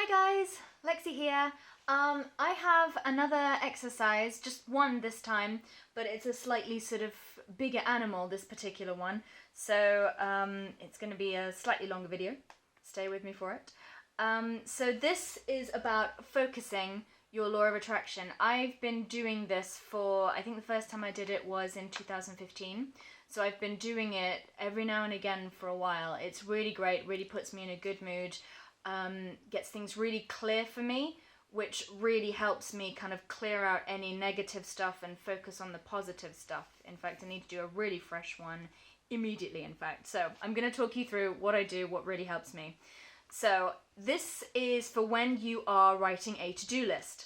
Hi guys, Lexi here. I have another exercise, just one this time, but it's a slightly sort of bigger animal, this particular one. So it's going to be a slightly longer video. Stay with me for it. So this is about focusing your law of attraction. I've been doing this for, I think the first time I did it was in 2015. So I've been doing it every now and again for a while. It's really great, really puts me in a good mood. Gets things really clear for me, which really helps me kind of clear out any negative stuff and focus on the positive stuff. In fact, I need to do a really fresh one immediately, in fact. So I'm going to talk you through what I do, what really helps me. So this is for when you are writing a to-do list.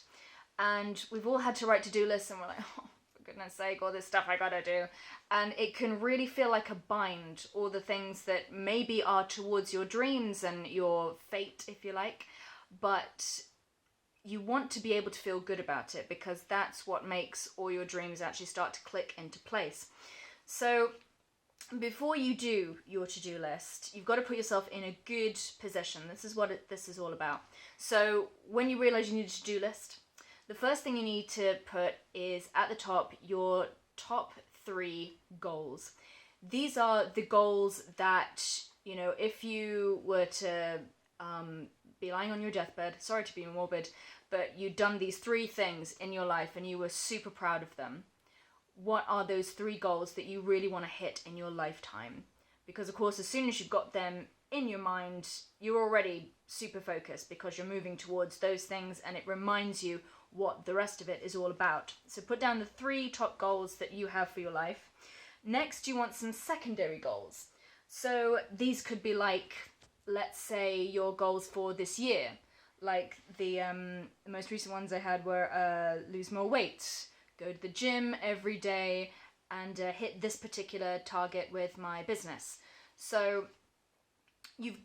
And we've all had to write to-do lists and we're like, oh, for goodness sake, all this stuff I gotta do. And it can really feel like a bind, all the things that maybe are towards your dreams and your fate, if you like, but you want to be able to feel good about it because that's what makes all your dreams actually start to click into place. So before you do your to-do list, you've got to put yourself in a good position. This is what this is all about. So when you realize you need a to-do list, the first thing you need to put is at the top your top 3 goals. These are the goals that, you know, if you were to be lying on your deathbed, sorry to be morbid, but you'd done these 3 things in your life and you were super proud of them. What are those 3 goals that you really want to hit in your lifetime? Because of course, as soon as you've got them in your mind, you're already super focused because you're moving towards those things and it reminds you what the rest of it is all about. So put down the 3 top goals that you have for your life. Next, you want some secondary goals. So these could be like, let's say, your goals for this year. Like the most recent ones I had were lose more weight, go to the gym every day, and hit this particular target with my business. So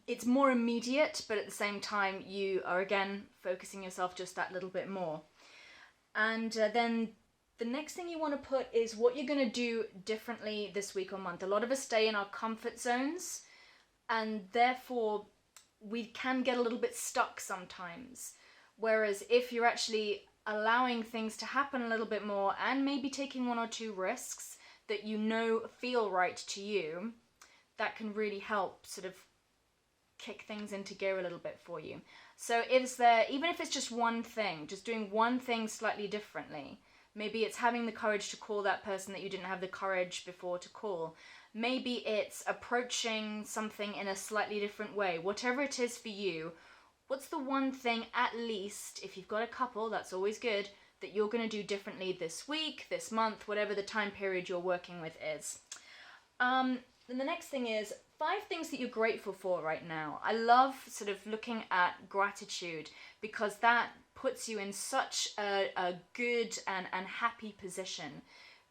it's more immediate, but at the same time you are again focusing yourself just that little bit more. And then the next thing you want to put is what you're going to do differently this week or month. A lot of us stay in our comfort zones, and therefore we can get a little bit stuck sometimes. Whereas if you're actually allowing things to happen a little bit more and maybe taking 1 or 2 risks that you know feel right to you, that can really help sort of kick things into gear a little bit for you. So even if it's just one thing, just doing one thing slightly differently, maybe it's having the courage to call that person that you didn't have the courage before to call. Maybe it's approaching something in a slightly different way. Whatever it is for you, what's the one thing, at least, if you've got a couple, that's always good, that you're going to do differently this week, this month, whatever the time period you're working with is. Then the next thing is 5 things that you're grateful for right now. I love sort of looking at gratitude because that puts you in such a good and happy position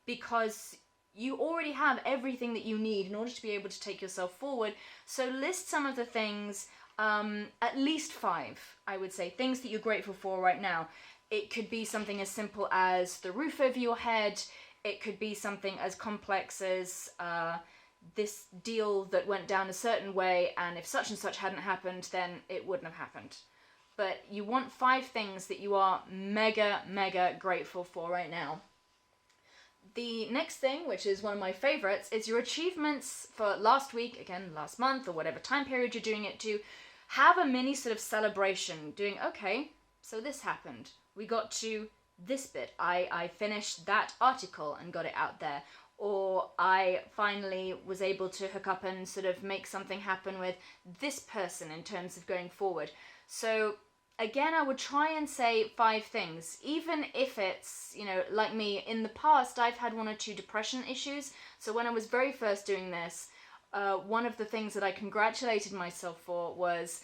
because you already have everything that you need in order to be able to take yourself forward. So list some of the things, at least 5, I would say, things that you're grateful for right now. It could be something as simple as the roof over your head. It could be something as complex as this deal that went down a certain way, and if such and such hadn't happened, then it wouldn't have happened. But you want 5 things that you are mega grateful for right now. The next thing, which is one of my favorites, is your achievements for last week, again, last month, or whatever time period you're doing it to. Have a mini sort of celebration, doing, okay, so this happened. We got to this bit. I finished that article and got it out there. Or I finally was able to hook up and sort of make something happen with this person in terms of going forward. So again, I would try and say 5 things, even if it's, you know, like me, in the past, I've had 1 or 2 depression issues. So when I was very first doing this, one of the things that I congratulated myself for was,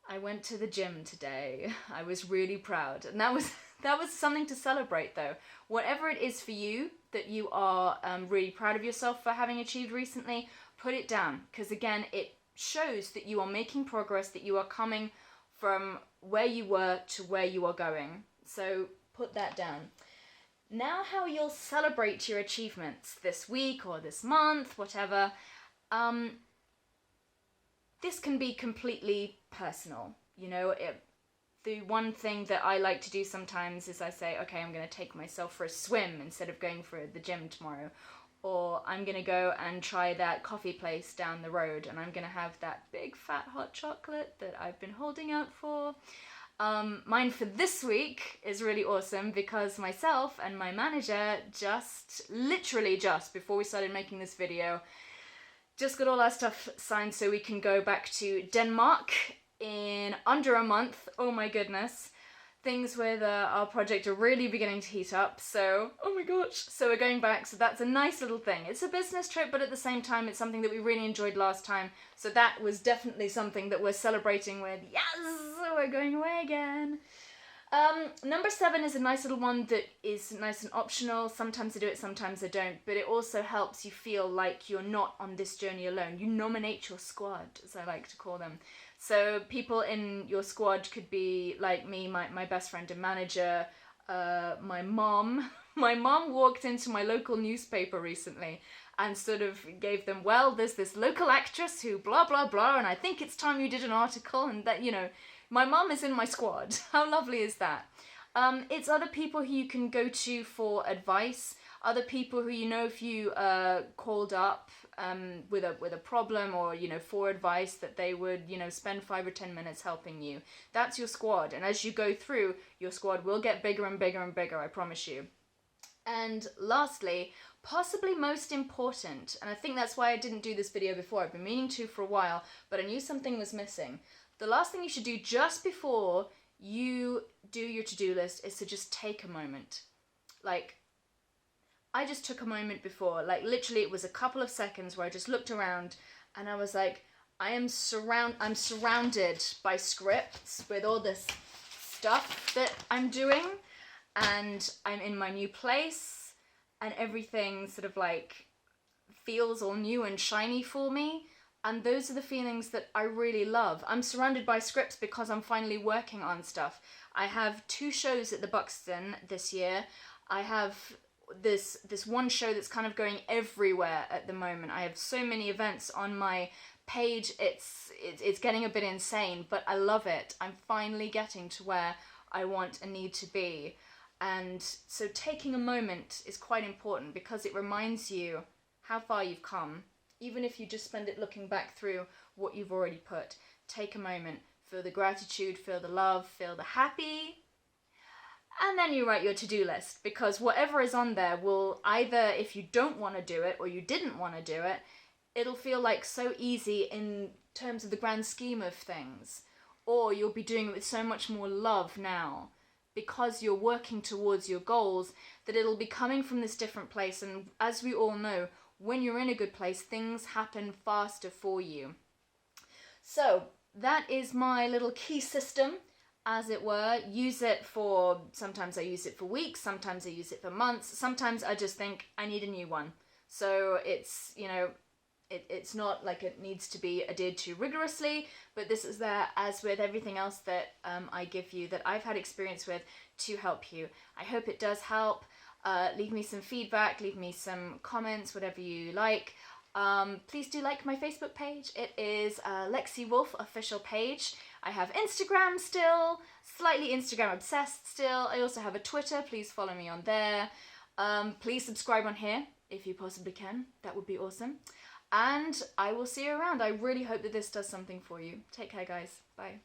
I went to the gym today. I was really proud. And that was something to celebrate though. Whatever it is for you that you are really proud of yourself for having achieved recently, put it down. Because again, it shows that you are making progress, that you are coming from where you were to where you are going. So put that down. Now how you'll celebrate your achievements this week or this month, whatever. this can be completely personal. You know, the one thing that I like to do sometimes is I say, okay, I'm going to take myself for a swim instead of going for the gym tomorrow. Or I'm going to go and try that coffee place down the road, and I'm going to have that big fat hot chocolate that I've been holding out for. Mine for this week is really awesome because myself and my manager literally just before we started making this video, just got all our stuff signed so we can go back to Denmark in under a month. Oh my goodness. Things with our project are really beginning to heat up, so, oh my gosh. So we're going back, so that's a nice little thing. It's a business trip, but at the same time, it's something that we really enjoyed last time. So that was definitely something that we're celebrating with. Yes, we're going away again. Number 7 is a nice little one that is nice and optional. Sometimes I do it, sometimes I don't, but it also helps you feel like you're not on this journey alone. You nominate your squad, as I like to call them. So people in your squad could be like me, my best friend and manager, my mom. My mom walked into my local newspaper recently and sort of gave them, well, there's this local actress who blah, blah, blah, and I think it's time you did an article, and that, you know, my mom is in my squad. How lovely is that? It's other people who you can go to for advice, other people who, you know, if you called up with a problem or, you know, for advice, that they would, you know, spend 5 or 10 minutes helping you. That's your squad. And as you go through, your squad will get bigger and bigger and bigger, I promise you. And lastly, possibly most important, and I think that's why I didn't do this video before, I've been meaning to for a while, but I knew something was missing. The last thing you should do just before you do your to-do list is to just take a moment. Like, I just took a moment before, like literally it was a couple of seconds where I just looked around and I was like, I'm surrounded by scripts with all this stuff that I'm doing, and I'm in my new place and everything sort of like feels all new and shiny for me. And those are the feelings that I really love. I'm surrounded by scripts because I'm finally working on stuff. I have 2 shows at the Buxton this year. I have this one show that's kind of going everywhere at the moment. I have so many events on my page. It's getting a bit insane, but I love it. I'm finally getting to where I want and need to be. And so taking a moment is quite important because it reminds you how far you've come. Even if you just spend it looking back through what you've already put, take a moment, feel the gratitude, feel the love, feel the happy, and then you write your to-do list, because whatever is on there will either, if you don't want to do it or you didn't want to do it, it'll feel like so easy in terms of the grand scheme of things, or you'll be doing it with so much more love now because you're working towards your goals, that it'll be coming from this different place. And as we all know, when you're in a good place, things happen faster for you. So that is my little key system, as it were. Use it for, sometimes I use it for weeks, sometimes I use it for months, sometimes I just think I need a new one. So it's, you know, it's not like it needs to be adhered to rigorously, but this is there, as with everything else that I give you, that I've had experience with, to help you. I hope it does help. Leave me some feedback, leave me some comments, whatever you like. Please do like my Facebook page. It is Lexi Wolfe official page. I have Instagram still, slightly Instagram obsessed still. I also have a Twitter. Please follow me on there. Please subscribe on here if you possibly can. That would be awesome. And I will see you around. I really hope that this does something for you. Take care, guys. Bye.